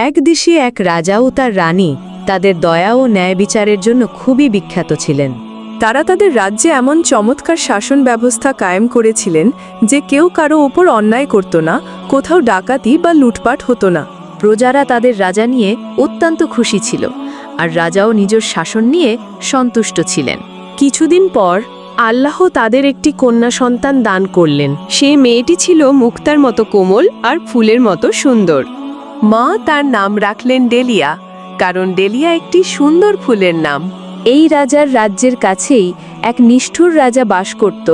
এক দেশে এক রাজা ও তার রানী তাদের দয়া ও ন্যায় বিচারের জন্য খুবই বিখ্যাত ছিলেন। তারা তাদের রাজ্যে এমন চমৎকার শাসন ব্যবস্থা কায়েম করেছিলেন যে কেউ কারো ওপর অন্যায় করত না, কোথাও ডাকাতি বা লুটপাট হতো না। প্রজারা তাদের রাজা নিয়ে অত্যন্ত খুশি ছিল, আর রাজাও নিজের শাসন নিয়ে সন্তুষ্ট ছিলেন। কিছুদিন পর আল্লাহ তাদের একটি কন্যা সন্তান দান করলেন। সেই মেয়েটি ছিল মুক্তার মতো কোমল আর ফুলের মতো সুন্দর। মা তার নাম রাখলেন ডেলিয়া, কারণ ডেলিয়া একটি সুন্দর ফুলের নাম। এই রাজার রাজ্যের কাছেই এক নিষ্ঠুর রাজা বাস করত,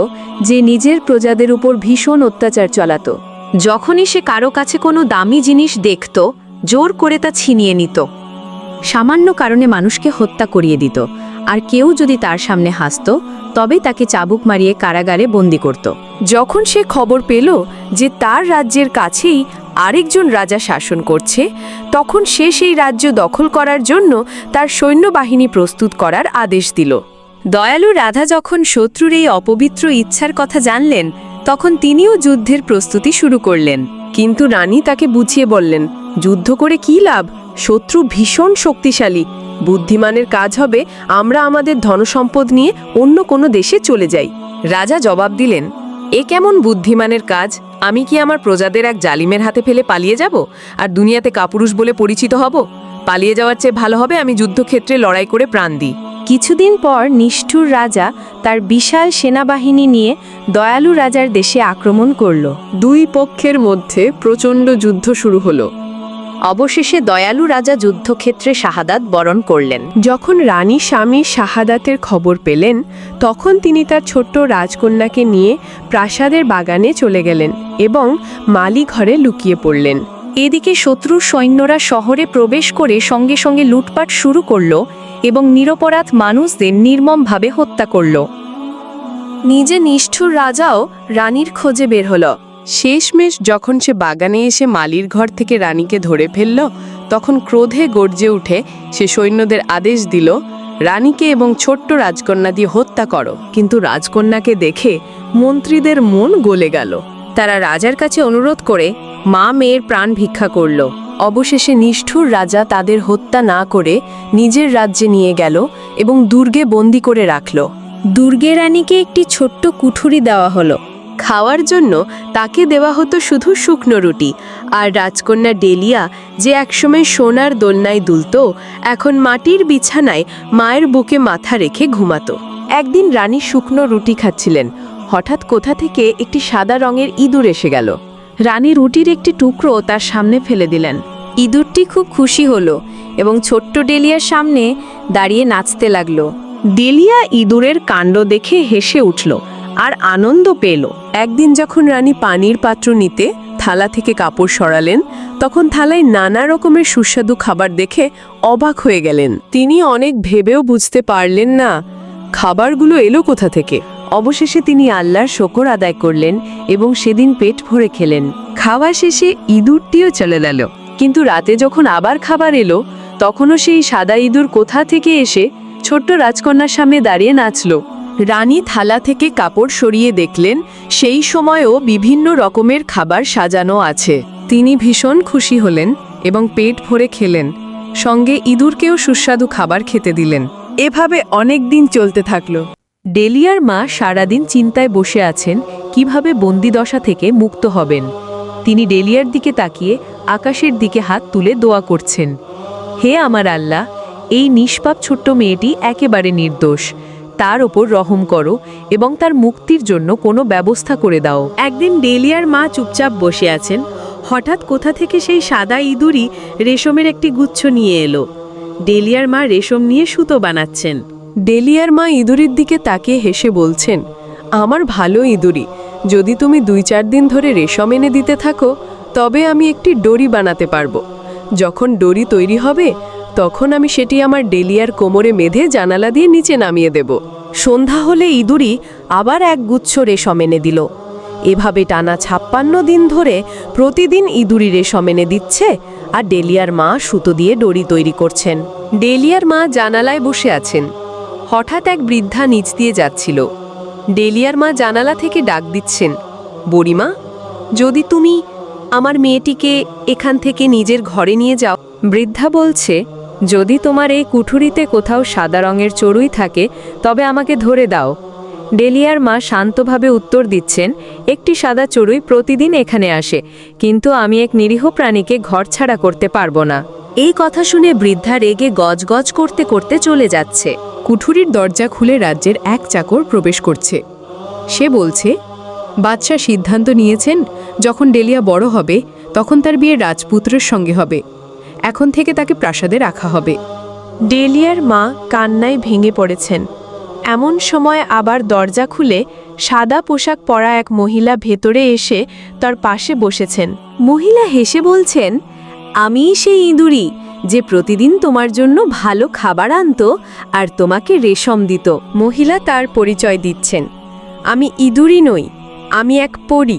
যে নিজের প্রজাদের উপর ভীষণ অত্যাচার চালাত। যখনই সে কারো কাছে কোনো দামি জিনিস দেখত, জোর করে তা ছিনিয়ে নিত। সামান্য কারণে মানুষকে হত্যা করিয়ে দিত, আর কেউ যদি তার সামনে হাসত তবে তাকে চাবুক মারিয়ে কারাগারে বন্দি করত। যখন সে খবর পেল যে তার রাজ্যের কাছেই আরেকজন রাজা শাসন করছে, তখন সে সেই রাজ্য দখল করার জন্য তার সৈন্যবাহিনী প্রস্তুত করার আদেশ দিল। দয়ালু রাধা যখন শত্রুর এই অপবিত্র ইচ্ছার কথা জানলেন, তখন তিনিও যুদ্ধের প্রস্তুতি শুরু করলেন। কিন্তু রানী তাকে বুঝিয়ে বললেন, যুদ্ধ করে কী লাভ? শত্রু ভীষণ শক্তিশালী। বুদ্ধিমানের কাজ হবে আমরা আমাদের ধনসম্পদ নিয়ে অন্য কোনো দেশে চলে যাই। রাজা জবাব দিলেন, এ কেমন বুদ্ধিমানের কাজ? আমি কি আমার প্রজাদের এক জালিমের হাতে ফেলে পালিয়ে যাব আর দুনিয়াতে কাপুরুষ বলে পরিচিত হব? পালিয়ে যাওয়ার চেয়ে ভালো হবে আমি যুদ্ধক্ষেত্রে লড়াই করে প্রাণ দিই। কিছুদিন পর নিষ্ঠুর রাজা তার বিশাল সেনাবাহিনী নিয়ে দয়ালু রাজার দেশে আক্রমণ করল। দুই পক্ষের মধ্যে প্রচণ্ড যুদ্ধ শুরু হলো। অবশেষে দয়ালু রাজা যুদ্ধক্ষেত্রে শাহাদাত বরণ করলেন। যখন রানী স্বামীর শাহাদাতের খবর পেলেন, তখন তিনি তার ছোট্ট রাজকন্যাকে নিয়ে প্রাসাদের বাগানে চলে গেলেন এবং মালি ঘরে লুকিয়ে পড়লেন। এদিকে শত্রুর সৈন্যরা শহরে প্রবেশ করে সঙ্গে সঙ্গে লুটপাট শুরু করল এবং নিরপরাধ মানুষদের নির্মমভাবে হত্যা করল। নিজে নিষ্ঠুর রাজাও রানীর খোঁজে বের হল। শেষমেশ যখন সে বাগানে এসে মালির ঘর থেকে রানীকে ধরে ফেলল, তখন ক্রোধে গর্জে উঠে সে সৈন্যদের আদেশ দিল, রানীকে এবং ছোট্ট রাজকন্যা দিয়ে হত্যা করো। কিন্তু রাজকন্যাকে দেখে মন্ত্রীদের মন গলে গেল। তারা রাজার কাছে অনুরোধ করে মা মেয়ের প্রাণ ভিক্ষা করল। অবশেষে নিষ্ঠুর রাজা তাদের হত্যা না করে নিজের রাজ্যে নিয়ে গেল এবং দুর্গে বন্দি করে রাখল। দুর্গে রানীকে একটি ছোট্ট কুঠুরি দেওয়া হলো। খাওয়ার জন্য তাকে দেওয়া হতো শুধু শুকনো রুটি, আর রাজকন্যা ডেলিয়া, যে একসময় সোনার দোলনায় দুলত, এখন মাটির বিছানায় মায়ের বুকে মাথা রেখে ঘুমাতো। একদিন রানী শুকনো রুটি খাচ্ছিলেন। হঠাৎ কোথা থেকে একটি সাদা রঙের ইঁদুর এসে গেল। রানী রুটির একটি টুকরো তার সামনে ফেলে দিলেন। ইঁদুরটি খুব খুশি হলো এবং ছোট্ট ডেলিয়ার সামনে দাঁড়িয়ে নাচতে লাগলো। ডেলিয়া ইঁদুরের কাণ্ড দেখে হেসে উঠল আর আনন্দ পেল। একদিন যখন রানী পানির পাত্র নিতে থালা থেকে কাপড় সরালেন, তখন থালায় নানা রকমের সুস্বাদু খাবার দেখে অবাক হয়ে গেলেন। তিনি অনেক ভেবেও বুঝতে পারলেন না খাবারগুলো এলো কোথা থেকে। অবশেষে তিনি আল্লাহর শকর আদায় করলেন এবং সেদিন পেট ভরে খেলেন। খাওয়া শেষে ইঁদুরটিও চলে গেল। কিন্তু রাতে যখন আবার খাবার এলো, তখনও সেই সাদা ইঁদুর কোথা থেকে এসে ছোট্ট রাজকন্যার সামনে দাঁড়িয়ে নাচল। রানী থালা থেকে কাপড় সরিয়ে দেখলেন সেই সময়ও বিভিন্ন রকমের খাবার সাজানো আছে। তিনি ভীষণ খুশি হলেন এবং পেট ভরে খেলেন, সঙ্গে ইঁদুরকেও সুস্বাদু খাবার খেতে দিলেন। এভাবে অনেক দিন চলতে থাকলো। ডেলিয়ার মা সারাদিন চিন্তায় বসে আছেন কিভাবে বন্দিদশা থেকে মুক্ত হবেন। তিনি ডেলিয়ার দিকে তাকিয়ে আকাশের দিকে হাত তুলে দোয়া করছেন, হে আমার আল্লাহ, এই নিষ্পাপ ছোট্ট মেয়েটি একেবারে নির্দোষ, তার ওপর রহম করো এবং তার মুক্তির জন্য কোনো ব্যবস্থা করে দাও। একদিন ডেলিয়ার মা চুপচাপ বসে আছেন। হঠাৎ কোথা থেকে সেই সাদা ইঁদুরই রেশমের একটি গুচ্ছ নিয়ে এলো। ডেলিয়ার মা রেশম নিয়ে সুতো বানাচ্ছেন। ডেলিয়ার মা ইঁদুরির দিকে তাকিয়ে হেসে বলছেন, আমার ভালো ইঁদুরি, যদি তুমি 2-4 দিন ধরে রেশম এনে দিতে থাকো, তবে আমি একটি ডরি বানাতে পারবো। যখন ডরি তৈরি হবে, তখন আমি সেটি আমার ডেলিয়ার কোমরে বেঁধে জানালা দিয়ে নিচে নামিয়ে দেব। সন্ধ্যা হলে ইঁদুরি আবার এক গুচ্ছ রেশম এনে দিল। এভাবে টানা 56 দিন ধরে প্রতিদিন ইঁদুরি রেশম এনে দিচ্ছে, আর ডেলিয়ার মা সুতো দিয়ে ডরি তৈরি করছেন। ডেলিয়ার মা জানালায় বসে আছেন। হঠাৎ এক বৃদ্ধা নিচ দিয়ে যাচ্ছিল। ডেলিয়ার মা জানালা থেকে ডাক দিচ্ছেন, বুড়িমা, যদি তুমি আমার মেয়েটিকে এখান থেকে নিজের ঘরে নিয়ে যাও। বৃদ্ধা বলছে, যদি তোমার এই কুঠুরিতে কোথাও সাদা রঙের চড়ুই থাকে তবে আমাকে ধরে দাও। ডেলিয়ার মা শান্তভাবে উত্তর দিচ্ছেন, একটি সাদা চড়ুই প্রতিদিন এখানে আসে, কিন্তু আমি এক নিরীহ প্রাণীকে ঘরছাড়া করতে পারবো না। এই কথা শুনে বৃদ্ধা রেগে গজগজ করতে করতে চলে যাচ্ছে। কুঠুরির দরজা খুলে রাজ্যের এক চাকর প্রবেশ করছে। সে বলছে, বাদশাহ সিদ্ধান্ত নিয়েছেন যখন ডেলিয়া বড় হবে তখন তার বিয়ে রাজপুত্রের সঙ্গে হবে। এখন থেকে তাকে প্রাসাদে রাখা হবে। ডেলিয়ার মা কান্নায় ভেঙে পড়েছেন। এমন সময় আবার দরজা খুলে সাদা পোশাক পরা এক মহিলা ভেতরে এসে তার পাশে বসেছেন। মহিলা হেসে বলছেন, আমিই সেই ইঁদুরি যে প্রতিদিন তোমার জন্য ভালো খাবার আনতো আর তোমাকে রেশম দিত। মহিলা তার পরিচয় দিচ্ছেন, আমি ইঁদুরি নই, আমি এক পরী।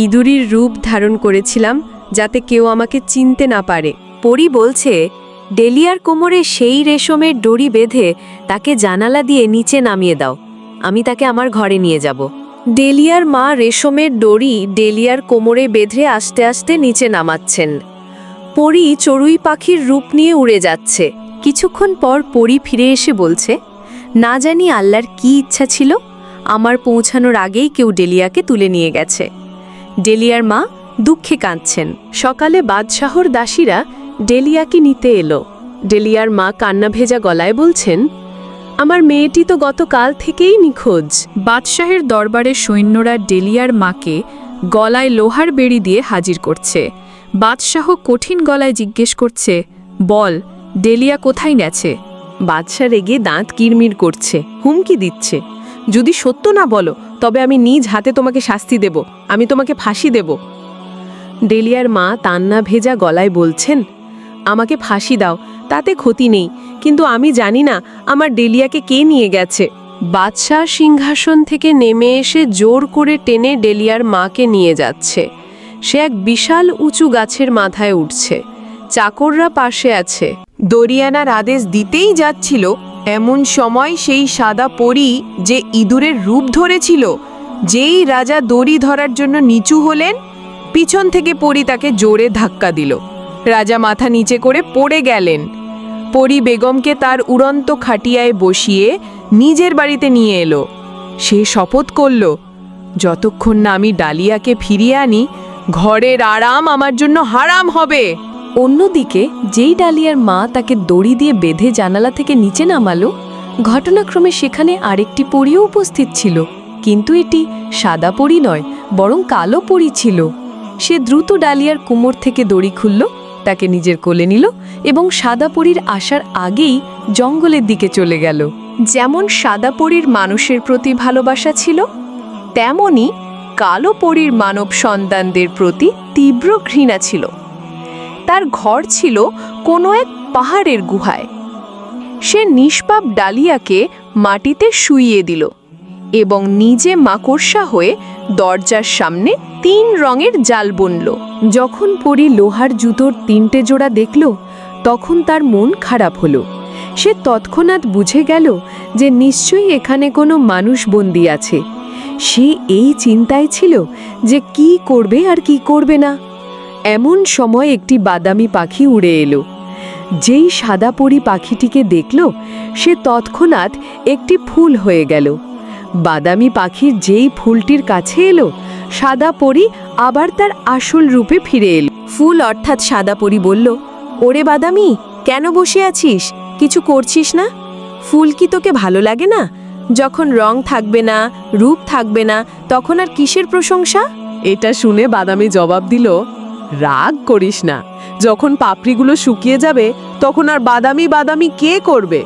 ইঁদুরির রূপ ধারণ করেছিলাম যাতে কেউ আমাকে চিনতে না পারে। পরী বলছে, ডেলিয়ার কোমরে সেই রেশমের দড়ি বেঁধে তাকে জানালা দিয়ে নিচে নামিয়ে দাও, আমি তাকে আমার ঘরে নিয়ে যাব। ডেলিয়ার মা রেশমের দড়ি ডেলিয়ার কোমরে বেঁধে আস্তে আস্তে নিচে নামাচ্ছেন। পরী চড়ুই পাখির রূপ নিয়ে উড়ে যাচ্ছে। কিছুক্ষণ পর পরী ফিরে এসে বলছে, না জানি আল্লাহর কি ইচ্ছা ছিল, আমার পৌঁছানোর আগেই কেউ ডেলিয়াকে তুলে নিয়ে গেছে। ডেলিয়ার মা দুঃখে কাঁদছেন। সকালে বাদশাহর দাসীরা ডেলিয়াকে নিতে এলো। ডেলিয়ার মা কান্না ভেজা গলায় বলছেন, আমার মেয়েটি তো গতকাল থেকেই নিখোঁজ। বাদশাহের দরবারের সৈন্যরা ডেলিয়ার মাকে গলায় লোহার বেড়ি দিয়ে হাজির করছে। বাদশাহ কঠিন গলায় জিজ্ঞেস করছে, বল, ডেলিয়া কোথায় গেছে? বাদশা রেগে দাঁত কিরমির করছে, হুমকি দিচ্ছে, যদি সত্য না বলো তবে আমি নিজ হাতে তোমাকে শাস্তি দেব, আমি তোমাকে ফাঁসি দেব। ডেলিয়ার মা কান্না ভেজা গলায় বলছেন, আমাকে ফাঁসি দাও, তাতে ক্ষতি নেই, কিন্তু আমি জানি না আমার ডেলিয়াকে কে নিয়ে গেছে। বাদশাহ সিংহাসন থেকে নেমে এসে জোর করে টেনে ডেলিয়ার মাকে নিয়ে যাচ্ছে। সে এক বিশাল উঁচু গাছের মাথায় উঠছে। চাকররা পাশে আছে। দরিয়ানার আদেশ দিতেই যাচ্ছিল, এমন সময় সেই সাদা পরী যে ইঁদুরের রূপ ধরেছিল, যেই রাজা দড়ি ধরার জন্য নিচু হলেন, পিছন থেকে পরী তাকে জোরে ধাক্কা দিল। রাজা মাথা নিচে করে পড়ে গেলেন। পরী বেগমকে তার উড়ন্ত খাটিয়ায় বসিয়ে নিজের বাড়িতে নিয়ে এলো। সে শপথ করল, যতক্ষণ না আমি ডালিয়াকে ফিরিয়ে আনি, ঘরের আরাম আমার জন্য হারাম হবে। অন্যদিকে যেই ডালিয়ার মা তাকে দড়ি দিয়ে বেঁধে জানালা থেকে নিচে নামালো, ঘটনাক্রমে সেখানে আরেকটি পরীও উপস্থিত ছিল, কিন্তু এটি সাদা পরী নয়, বরং কালো পরী ছিল। সে দ্রুত ডালিয়ার কোমর থেকে দড়ি খুলল, তাকে নিজের কোলে নিল এবং সাদা পরীর আসার আগেই জঙ্গলের দিকে চলে গেল। যেমন সাদা পরীর মানুষের প্রতি ভালোবাসা ছিল, তেমনি কালো পরীর মানব সন্তানদের প্রতি তীব্র ঘৃণা ছিল। তার ঘর ছিল কোনো এক পাহাড়ের গুহায়। সে নিষ্পাপ ডালিয়াকে মাটিতে শুইয়ে দিল এবং নিজে মাকড়সা হয়ে দরজার সামনে 3 রঙের জাল বুনল। যখন পরী লোহার জুতোর 3টে জোড়া দেখল, তখন তার মন খারাপ হলো। সে তৎক্ষণাৎ বুঝে গেল যে নিশ্চয়ই এখানে কোনো মানুষ বন্দী আছে। সে এই চিন্তায় ছিল যে কি করবে আর কি করবে না। এমন সময় একটি বাদামি পাখি উড়ে এলো। যেই সাদা পরী পাখিটিকে দেখল, সে তৎক্ষণাৎ একটি ফুল হয়ে গেল। বাদামি পাখির যেই ফুলটির কাছে এলো, সাদা পরী আবার তার আসল রূপে ফিরে এলো। ফুল অর্থাৎ সাদা পরী বলল, ওরে বাদামি, কেন বসে আছিস? কিছু করছিস না? ফুল কি তোকে ভালো লাগে না? যখন রং থাকবে না, রূপ থাকবে না, তখন আর কিসের প্রশংসা? এটা শুনে বাদামি জবাব দিল, রাগ করিস না, যখন পাপড়িগুলো শুকিয়ে যাবে তখন আর বাদামি বাদামি কে করবে?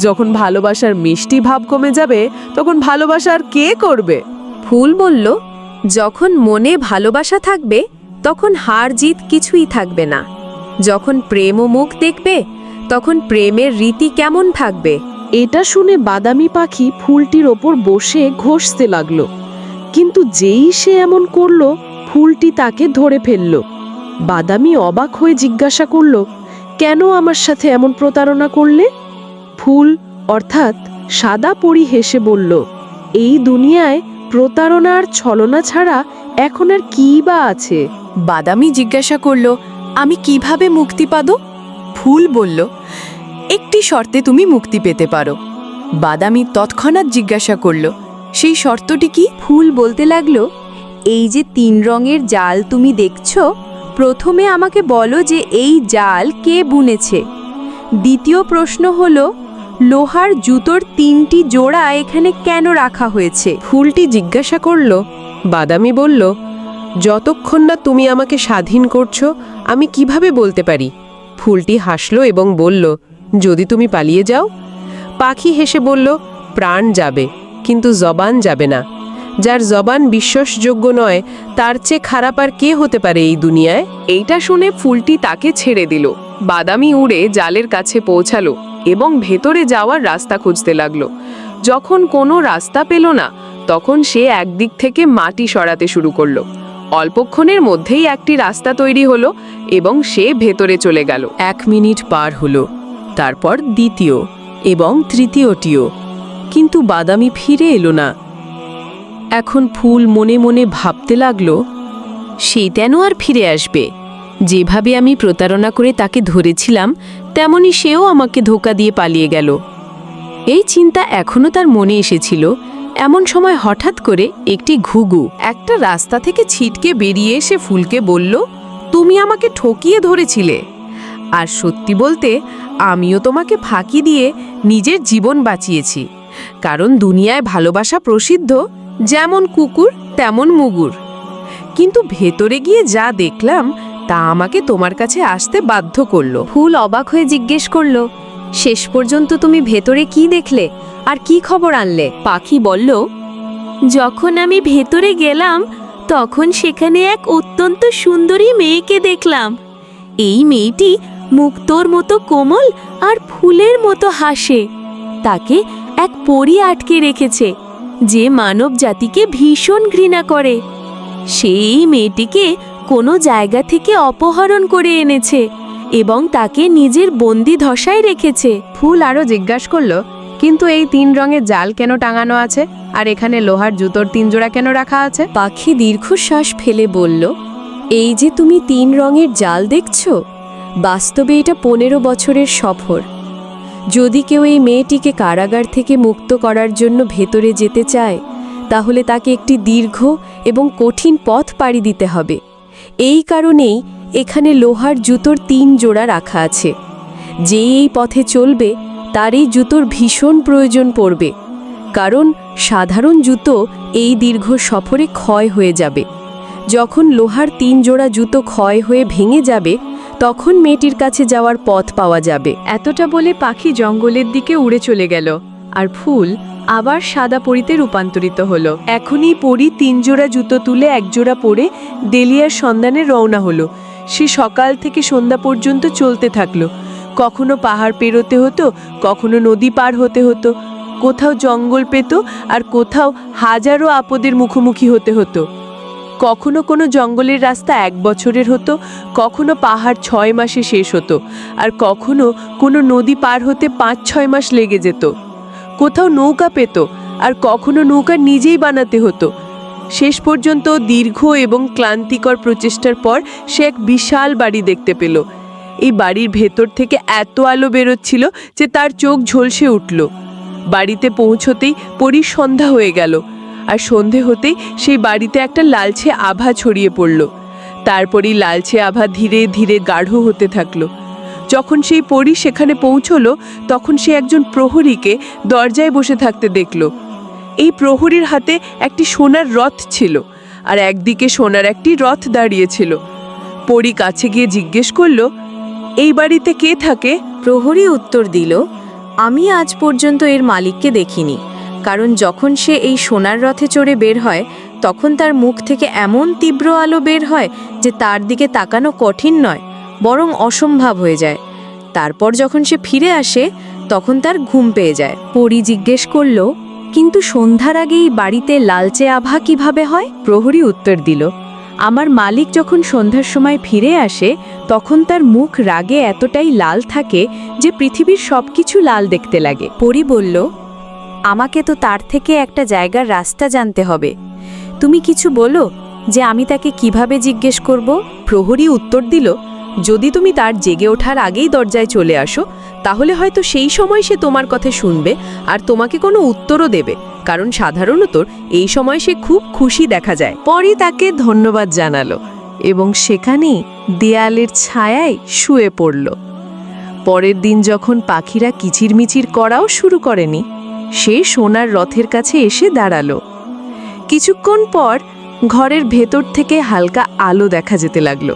যখন ভালোবাসার মিষ্টি ভাব কমে যাবে তখন ভালোবাসা আর কে করবে? ফুল বলল, যখন মনে ভালোবাসা থাকবে তখন হার জিত কিছুই থাকবে না। যখন প্রেম ও মুখ দেখবে তখন প্রেমের রীতি কেমন থাকবে? এটা শুনে বাদামি পাখি ফুলটির ওপর বসে ঘষতে লাগলো, কিন্তু যেই সে এমন করলো, ফুলটি তাকে ধরে ফেলল। বাদামি অবাক হয়ে জিজ্ঞাসা করল, কেন আমার সাথে এমন প্রতারণা করলে? ফুল অর্থাৎ সাদা পরী হেসে বলল, এই দুনিয়ায় প্রতারণা আর ছলনা ছাড়া এখন আর কী বা আছে? বাদামি জিজ্ঞাসা করল, আমি কিভাবে মুক্তি পাব? ফুল বলল, একটি শর্তে তুমি মুক্তি পেতে পারো। বাদামি তৎক্ষণাৎ জিজ্ঞাসা করল, সেই শর্তটি কি? ফুল বলতে লাগলো, এই যে 3 রঙের জাল তুমি দেখছো, প্রথমে আমাকে বলো যে এই জাল কে বুনেছে। দ্বিতীয় প্রশ্ন হলো, লোহার জুতোর 3টি জোড়া এখানে কেন রাখা হয়েছে? ফুলটি জিজ্ঞাসা করল। বাদামি বলল, যতক্ষণ না তুমি আমাকে স্বাধীন করছো আমি কিভাবে বলতে পারি? ফুলটি হাসল এবং বলল, যদি তুমি পালিয়ে যাও? পাখি হেসে বলল, প্রাণ যাবে কিন্তু জবান যাবে না। যার জবান বিশ্বাসযোগ্য নয় তার চেয়ে খারাপ আর কে হতে পারে এই দুনিয়ায়? এইটা শুনে ফুলটি তাকে ছেড়ে দিল। বাদামি উড়ে জালের কাছে পৌঁছালো এবং ভেতরে যাওয়ার রাস্তা খুঁজতে লাগলো। যখন কোনো রাস্তা পেল না, তখন সে একদিক থেকে মাটি সরাতে শুরু করলো। অল্পক্ষণের মধ্যেই একটি রাস্তা তৈরি হলো এবং সে ভেতরে চলে গেল। 1 মিনিট পার হলো, তারপর দ্বিতীয় এবং তৃতীয়টিও, কিন্তু বাদামি ফিরে এলো না। এখন ফুল মনে মনে ভাবতে লাগলো, সে কেন আর ফিরে আসবে? যেভাবে আমি প্রতারণা করে তাকে ধরেছিলাম, তেমনি সেও আমাকে ধোঁকা দিয়ে পালিয়ে গেল। এই চিন্তা এখনো তার মনে এসেছিল। এমন সময় হঠাৎ করে একটি ঘুঘু একটা রাস্তা থেকে ছিটকে বেরিয়ে এসে ফুলকে বলল, তুমি আমাকে ঠকিয়ে ধরেছিলে, আর সত্যি বলতে আমিও তোমাকে ফাঁকি দিয়ে নিজের জীবন বাঁচিয়েছি। কারণ দুনিয়ায় ভালোবাসা প্রসিদ্ধ, যেমন কুকুর তেমন মুগুর। কিন্তু ভেতরে গিয়ে যা দেখলাম তা আমাকে তোমার কাছে আসতে বাধ্য করলো। ফুল অবাক হয়ে জিজ্ঞেস করলো, শেষ পর্যন্ত তুমি ভেতরে কি দেখলে আর কি খবর আনলে? পাখি বলল, যখন আমি ভেতরে গেলাম তখন সেখানে এক অত্যন্ত সুন্দরী মেয়েকে দেখলাম। এই মেয়েটি মুক্তোর মতো কোমল আর ফুলের মতো হাসে। তাকে এক পরী আটকে রেখেছে, যে মানব জাতিকে ভীষণ ঘৃণা করে। সেই মেয়েটিকে কোনো জায়গা থেকে অপহরণ করে এনেছে এবং তাকে নিজের বন্দি ধসায় রেখেছে। ফুল আরও জিজ্ঞাসা করলো, কিন্তু এই 3 রঙের জাল কেন টাঙানো আছে, আর এখানে লোহার জুতোর 3 জোড়া কেন রাখা আছে? পাখি দীর্ঘশ্বাস ফেলে বলল, এই যে তুমি 3 রঙের জাল দেখছো, বাস্তবে এটা 15 বছরের সফর। যদি কেউ এই মেয়েটিকে কারাগার থেকে মুক্ত করার জন্য ভেতরে যেতে চায়, তাহলে তাকে একটি দীর্ঘ এবং কঠিন পথ পাড়ি দিতে হবে। এই কারণেই এখানে লোহার জুতোর 3 জোড়া রাখা আছে। যে এই পথে চলবে তার এই জুতোর ভীষণ প্রয়োজন পড়বে, কারণ সাধারণ জুতো এই দীর্ঘ সফরে ক্ষয় হয়ে যাবে। যখন লোহার 3 জোড়া জুতো ক্ষয় হয়ে ভেঙে যাবে, তখন মেয়েটির কাছে যাওয়ার পথ পাওয়া যাবে। এতটা বলে পাখি জঙ্গলের দিকে উড়ে চলে গেল, আর ফুল আবার সাদা পরীতে রূপান্তরিত হলো। এখনই পরী 3 জোড়া জুতো তুলে 1 জোড়া পরে ডেলিয়ার সন্ধানে রওনা হলো। সে সকাল থেকে সন্ধ্যা পর্যন্ত চলতে থাকলো। কখনো পাহাড় পেরোতে হতো, কখনো নদী পার হতে হতো, কোথাও জঙ্গল পেত আর কোথাও হাজারো আপদের মুখোমুখি হতে হতো। কখনো কোনো জঙ্গলের রাস্তা 1 বছরের হতো, কখনো পাহাড় 6 মাসে শেষ হতো, আর কখনো কোনো নদী পার হতে 5-6 মাস লেগে যেত। কোথাও নৌকা পেত, আর কখনো নৌকা নিজেই বানাতে হতো। শেষ পর্যন্ত দীর্ঘ এবং ক্লান্তিকর প্রচেষ্টার পর সে এক বিশাল বাড়ি দেখতে পেল। এই বাড়ির ভেতর থেকে এত আলো বেরোচ্ছিল যে তার চোখ ঝলসে উঠল। বাড়িতে পৌঁছতেই পরীর সন্ধ্যা হয়ে গেল, আর সন্ধে হতেই সেই বাড়িতে একটা লালচে আভা ছড়িয়ে পড়ল। তারপরই লালচে আভা ধীরে ধীরে গাঢ় হতে থাকলো। যখন সেই পরী সেখানে পৌঁছলো, তখন সে একজন প্রহরীকে দরজায় বসে থাকতে দেখল। এই প্রহরীর হাতে একটি সোনার রথ ছিল, আর একদিকে সোনার একটি রথ দাঁড়িয়েছিল। পরী কাছে গিয়ে জিজ্ঞেস করল, এই বাড়িতে কে থাকে? প্রহরী উত্তর দিল, আমি আজ পর্যন্ত এর মালিককে দেখিনি, কারণ যখন সে এই সোনার রথে চড়ে বের হয় তখন তার মুখ থেকে এমন তীব্র আলো বের হয় যে তার দিকে তাকানো কঠিন নয়, বরং অসম্ভব হয়ে যায়। তারপর যখন সে ফিরে আসে তখন তার ঘুম পেয়ে যায়। পরী জিজ্ঞেস করলো, কিন্তু সন্ধ্যার আগেই বাড়িতে লালচে আভা কিভাবে হয়? প্রহরী উত্তর দিল, আমার মালিক যখন সন্ধ্যার সময় ফিরে আসে তখন তার মুখ রাগে এতটাই লাল থাকে যে পৃথিবীর সবকিছু লাল দেখতে লাগে। পরী বলল, আমাকে তো তার থেকে একটা জায়গার রাস্তা জানতে হবে। তুমি কিছু বলো যে আমি তাকে কিভাবে জিজ্ঞেস করব? প্রহরী উত্তর দিল, যদি তুমি তার জেগে ওঠার আগেই দরজায় চলে আসো তাহলে হয়তো সেই সময় সে তোমার কথা শুনবে আর তোমাকে কোনো উত্তরও দেবে, কারণ সাধারণত এই সময় সে খুব খুশি দেখা যায়। পরি তাকে ধন্যবাদ জানালো এবং সেখানেই দেয়ালের ছায়ায় শুয়ে পড়ল। পরের দিন যখন পাখিরা কিচিরমিচির করাও শুরু করেনি, সে সোনার রথের কাছে এসে দাঁড়ালো। কিছুক্ষণ পর ঘরের ভেতর থেকে হালকা আলো দেখা যেতে লাগলো।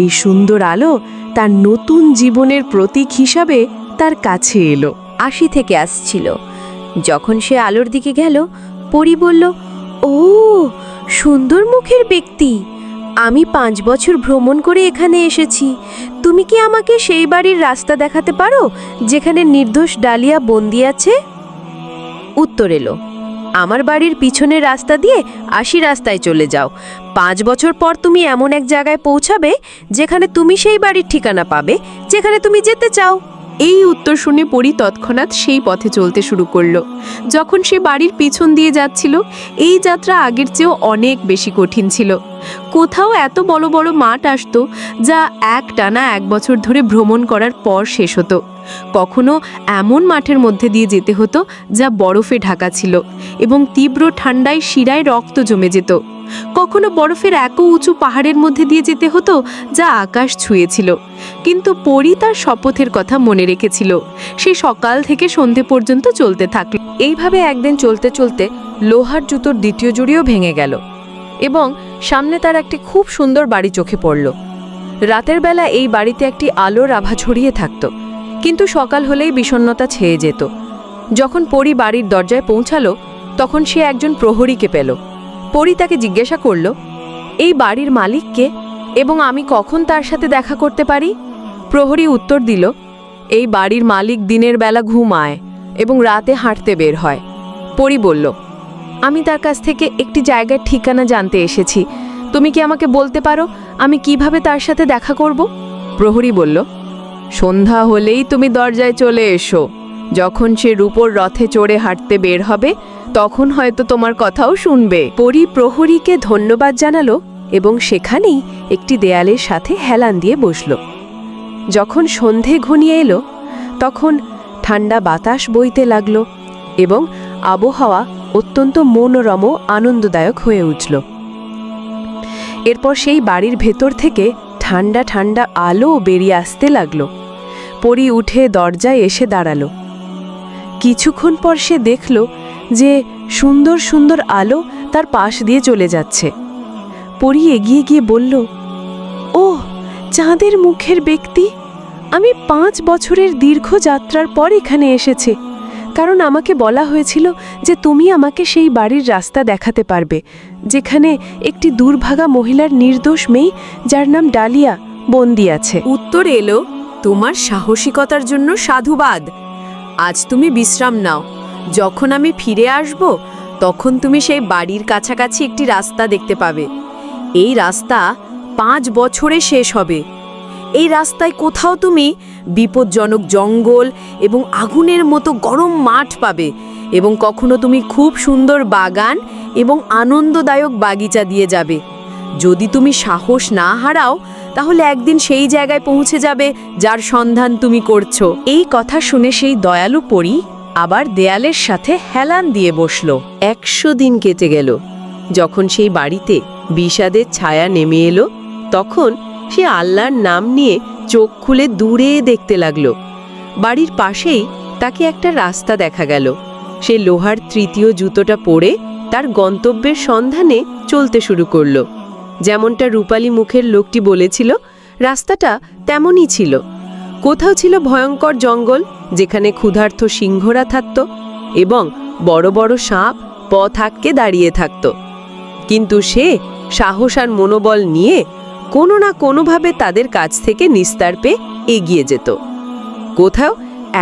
এই সুন্দর আলো তার নতুন জীবনের প্রতীক হিসাবে তার কাছে এলো। আশি থেকে আসছিল। যখন সে আলোর দিকে গেল, পরি বলল, ও সুন্দর মুখের ব্যক্তি, আমি 5 বছর ভ্রমণ করে এখানে এসেছি। তুমি কি আমাকে সেই বাড়ির রাস্তা দেখাতে পারো যেখানে নির্দোষ ডালিয়া বন্দি আছে? উত্তর এলো, আমার বাড়ির পিছনের রাস্তা দিয়ে 80 রাস্তায় চলে যাও। 5 বছর পর তুমি এমন এক জায়গায় পৌঁছাবে যেখানে তুমি সেই বাড়ির ঠিকানা পাবে যেখানে তুমি যেতে চাও। এই উত্তর শুনে পরি তৎক্ষণাৎ সেই পথে চলতে শুরু করলো। যখন সে বাড়ির পিছন দিয়ে যাচ্ছিল, এই যাত্রা আগের চেয়েও অনেক বেশি কঠিন ছিল। কোথাও এত বড় বড় মাঠ আসতো যা টানা 1 বছর ধরে ভ্রমণ করার পর শেষ হতো। কখনো এমন মাঠের মধ্যে দিয়ে যেতে হতো যা বরফে ঢাকা ছিল এবং তীব্র ঠান্ডায় শিরায় রক্ত জমে যেত। কখনো বরফের এত উঁচু পাহাড়ের মধ্যে দিয়ে যেতে হতো যা আকাশ ছুঁয়েছিল। কিন্তু পরি তার শপথের কথা মনে রেখেছিল। সে সকাল থেকে সন্ধে পর্যন্ত চলতে থাকল। এইভাবে একদিন চলতে চলতে লোহার জুতোর দ্বিতীয় জুড়িও ভেঙে গেল এবং সামনে তার একটি খুব সুন্দর বাড়ি চোখে পড়ল। রাতের বেলা এই বাড়িতে একটি আলোর আভা ছড়িয়ে থাকত, কিন্তু সকাল হলেই বিষণ্ণতা ছেয়ে যেত। যখন পরি বাড়ির দরজায় পৌঁছালো, তখন সে একজন প্রহরীকে পেল। পরি তাকে জিজ্ঞাসা করল, এই বাড়ির মালিক কে এবং আমি কখন তার সাথে দেখা করতে পারি? প্রহরী উত্তর দিল, এই বাড়ির মালিক দিনের বেলা ঘুমায় এবং রাতে হাঁটতে বের হয়। পরি বলল, আমি তার কাছ থেকে একটি জায়গার ঠিকানা জানতে এসেছি। তুমি কি আমাকে বলতে পারো আমি কিভাবে তার সাথে দেখা করব? প্রহরী বলল, সন্ধ্যা হলেই তুমি দরজায় চলে এসো। যখন সে রূপোর রথে চড়ে হাঁটতে বের হবে, তখন হয়তো তোমার কথাও শুনবে। পরি প্রহরীকে ধন্যবাদ জানালো এবং সেখানেই একটি দেয়ালের সাথে হেলান দিয়ে বসল। যখন সন্ধে ঘনিয়ে এলো, তখন ঠান্ডা বাতাস বইতে লাগলো এবং আবহাওয়া অত্যন্ত মনোরম ও আনন্দদায়ক হয়ে উঠল। এরপর সেই বাড়ির ভেতর থেকে ঠান্ডা ঠান্ডা আলো বেরিয়ে আসতে লাগলো। পরি উঠে দরজায় এসে দাঁড়ালো। কিছুক্ষণ পর সে দেখল যে সুন্দর সুন্দর আলো তার পাশ দিয়ে চলে যাচ্ছে। পরি এগিয়ে গিয়ে বলল, ও চাঁদের মুখের ব্যক্তি, আমি 5 বছরের দীর্ঘ যাত্রার পর এখানে এসেছি, কারণ আমাকে বলা হয়েছিল যে তুমি আমাকে সেই বাড়ির রাস্তা দেখাতে পারবে যেখানে একটি দুর্ভাগা মহিলার নির্দোষ মেয়ে, যার নাম ডালিয়া, বন্দি আছে। উত্তর এলো, তোমার সাহসিকতার জন্য সাধুবাদ। আজ তুমি বিশ্রাম নাও। যখন আমি ফিরে আসব, তখন তুমি সেই বাড়ির কাছাকাছি একটি রাস্তা দেখতে পাবে। এই রাস্তা 5 বছরে শেষ হবে। এই রাস্তায় কোথাও তুমি বিপজ্জনক জঙ্গল এবং আগুনের মতো গরম মাঠ পাবে, এবং কখনো তুমি খুব সুন্দর বাগান এবং আনন্দদায়ক বাগিচা দিয়ে যাবে। যদি তুমি সাহস না হারাও, তাহলে একদিন সেই জায়গায় পৌঁছে যাবে যার সন্ধান তুমি করছো। এই কথা শুনে সেই দয়ালু পরি আবার দেয়ালের সাথে হেলান দিয়ে বসল। 100 দিন কেটে গেল। যখন সেই বাড়িতে বিষাদের ছায়া নেমে এলো, তখন সে আল্লাহর নাম নিয়ে চোখ খুলে দূরে দেখতে লাগলো। বাড়ির পাশেই তাকে একটা রাস্তা দেখা গেল। সে লোহার তৃতীয় জুতোটা পরে তার গন্তব্যের সন্ধানে চলতে শুরু করলো। যেমনটা রূপালী মুখের লোকটি বলেছিল, রাস্তাটা তেমনই ছিল। কোথাও ছিল ভয়ঙ্কর জঙ্গল যেখানে ক্ষুধার্ত সিংহরা থাকত এবং বড় বড় সাপ পথ আটকে দাঁড়িয়ে থাকত। কিন্তু সে সাহস আর মনোবল নিয়ে কোনো না কোনোভাবে তাদের কাছ থেকে নিস্তার পেয়ে এগিয়ে যেত। কোথাও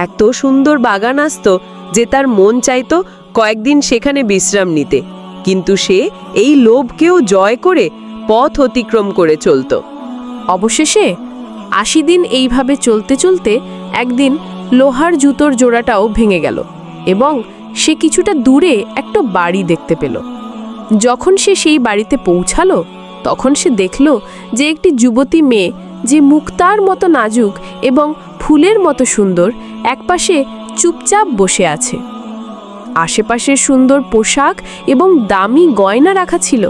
এত সুন্দর বাগান আসত যে তার মন চাইতো কয়েকদিন সেখানে বিশ্রাম নিতে, কিন্তু সে এই লোভকেও জয় করে পথ অতিক্রম করে চলত। অবশেষে 80 দিন এইভাবে চলতে চলতে একদিন লোহার জুতোর জোড়াটাও ভেঙে গেল এবং সে কিছুটা দূরে একটা বাড়ি দেখতে পেল। যখন সে সেই বাড়িতে পৌঁছালো, তখন সে দেখল যে একটি যুবতী মেয়ে যে মুক্তার মতো নাজুক এবং ফুলের মতো সুন্দর একপাশে চুপচাপ বসে আছে। আশেপাশে সুন্দর পোশাক এবং দামি গয়না রাখা ছিল।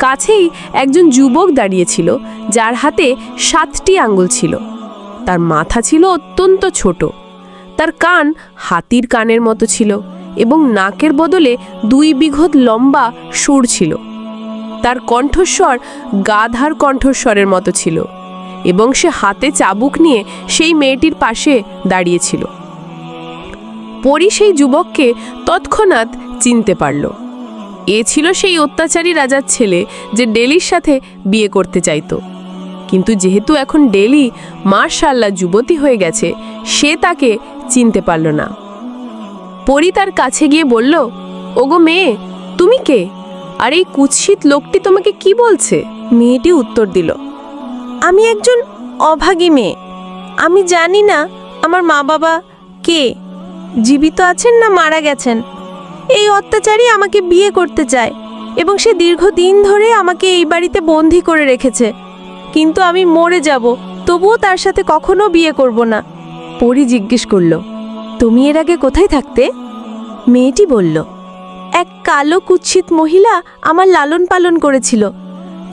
কাছেই একজন যুবক দাঁড়িয়েছিল যার হাতে 7টি আঙ্গুল ছিল। তার মাথা ছিল অত্যন্ত ছোট, তার কান হাতির কানের মতো ছিল এবং নাকের বদলে 2 বিঘত লম্বা সুর ছিল। তার কণ্ঠস্বর গাধার কণ্ঠস্বরের মতো ছিল এবং সে হাতে চাবুক নিয়ে সেই মেয়েটির পাশে দাঁড়িয়েছিল। পরী সেই যুবককে তৎক্ষণাৎ চিনতে পারল। এ ছিল সেই অত্যাচারী রাজার ছেলে যে ডেলির সাথে বিয়ে করতে চাইতো। কিন্তু যেহেতু এখন ডেলি মাশাআল্লাহ যুবতী হয়ে গেছে, সে তাকে চিনতে পারল না। পরী তার কাছে গিয়ে বলল, ওগো মেয়ে, তুমি কে? আর এই কুৎসিত লোকটি তোমাকে কি বলছে? মেয়েটি উত্তর দিল, আমি একজন অভাগী মেয়ে। আমি জানি না আমার মা বাবা কে, জীবিত আছেন না মারা গেছেন। এই অত্যাচারী আমাকে বিয়ে করতে চায় এবং সে দীর্ঘদিন ধরে আমাকে এই বাড়িতে বন্দি করে রেখেছে। কিন্তু আমি মরে যাব, তবুও তার সাথে কখনো বিয়ে করব না। পরী জিজ্ঞেস করল, তুমি এর আগে কোথায় থাকতে? মেয়েটি বলল, এক কালো কুৎসিত মহিলা আমার লালন পালন করেছিল,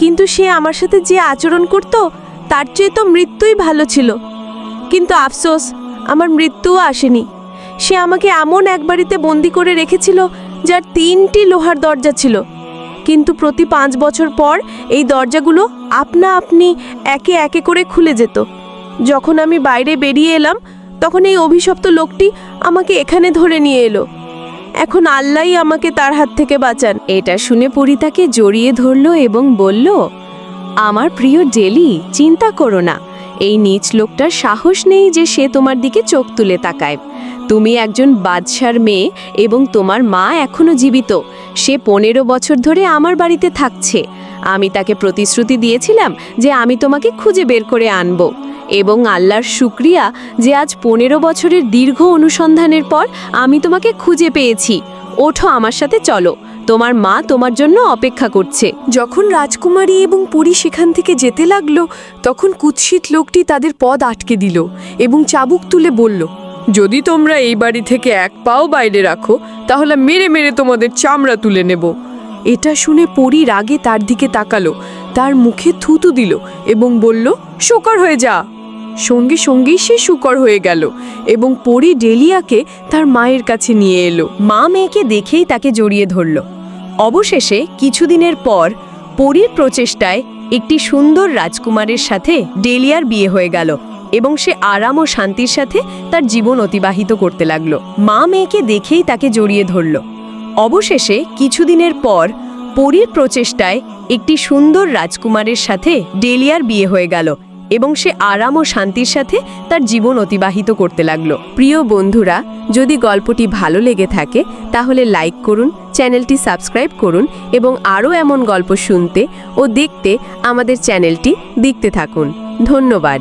কিন্তু সে আমার সাথে যে আচরণ করত তার চেয়ে তো মৃত্যুই ভালো ছিল। কিন্তু আফসোস, আমার মৃত্যুও আসেনি। সে আমাকে এমন এক বাড়িতে বন্দি করে রেখেছিল যার 3টি লোহার দরজা ছিল, কিন্তু প্রতি 5 বছর পর এই দরজাগুলো আপনা আপনি একে একে করে খুলে যেত। যখন আমি বাইরে বেরিয়ে এলাম, তখন এই অভিশপ্ত লোকটি আমাকে এখানে ধরে নিয়ে এলো। এখন আল্লাহই আমাকে তার হাত থেকে বাঁচান। এটা শুনে পরী তাকে জড়িয়ে ধরল এবং বলল, আমার প্রিয় ডেলি, চিন্তা করো না। এই নীচ লোকটার সাহস নেই যে সে তোমার দিকে চোখ তুলে তাকায়। তুমি একজন বাদশার মেয়ে এবং তোমার মা এখনো জীবিত। সে 15 বছর ধরে আমার বাড়িতে থাকছে। আমি তাকে প্রতিশ্রুতি দিয়েছিলাম যে আমি তোমাকে খুঁজে বের করে আনব, এবং আল্লাহর শুকরিয়া যে আজ 15 বছরের দীর্ঘ অনুসন্ধানের পর আমি তোমাকে খুঁজে পেয়েছি। ওঠো, আমার সাথে চলো, তোমার মা তোমার জন্য অপেক্ষা করছে। যখন রাজকুমারী এবং পরী সেখান থেকে যেতে লাগলো, তখন কুৎসিত লোকটি তাদের পথ আটকে দিল এবং চাবুক তুলে বলল, যদি তোমরা এই বাড়ি থেকে এক পাও বাইরে রাখো, তাহলে মেরে মেরে তোমাদের চামড়া তুলে নেব। এটা শুনে পরী রাগে তার দিকে তাকালো, তার মুখে থুতু দিল এবং বলল, শোকর হয়ে যা। সঙ্গে সঙ্গেই সে শূকর হয়ে গেল এবং পরী ডেলিয়াকে তার মায়ের কাছে নিয়ে এলো। মা মেয়েকে দেখেই তাকে জড়িয়ে ধরল। অবশেষে কিছুদিনের পর পরীর প্রচেষ্টায় একটি সুন্দর রাজকুমারের সাথে ডেলিয়ার বিয়ে হয়ে গেল এবং সে আরাম ও শান্তির সাথে তার জীবন অতিবাহিত করতে লাগলো। মা মেয়েকে দেখেই তাকে জড়িয়ে ধরল। অবশেষে কিছুদিনের পর পরীর প্রচেষ্টায় একটি সুন্দর রাজকুমারের সাথে ডেলিয়ার বিয়ে হয়ে গেল এবং সে আরাম ও শান্তির সাথে তার জীবন অতিবাহিত করতে লাগলো। প্রিয় বন্ধুরা, যদি গল্পটি ভালো লেগে থাকে তাহলে লাইক করুন, চ্যানেলটি সাবস্ক্রাইব করুন এবং আরও এমন গল্প শুনতে ও দেখতে আমাদের চ্যানেলটি দেখতে থাকুন। ধন্যবাদ।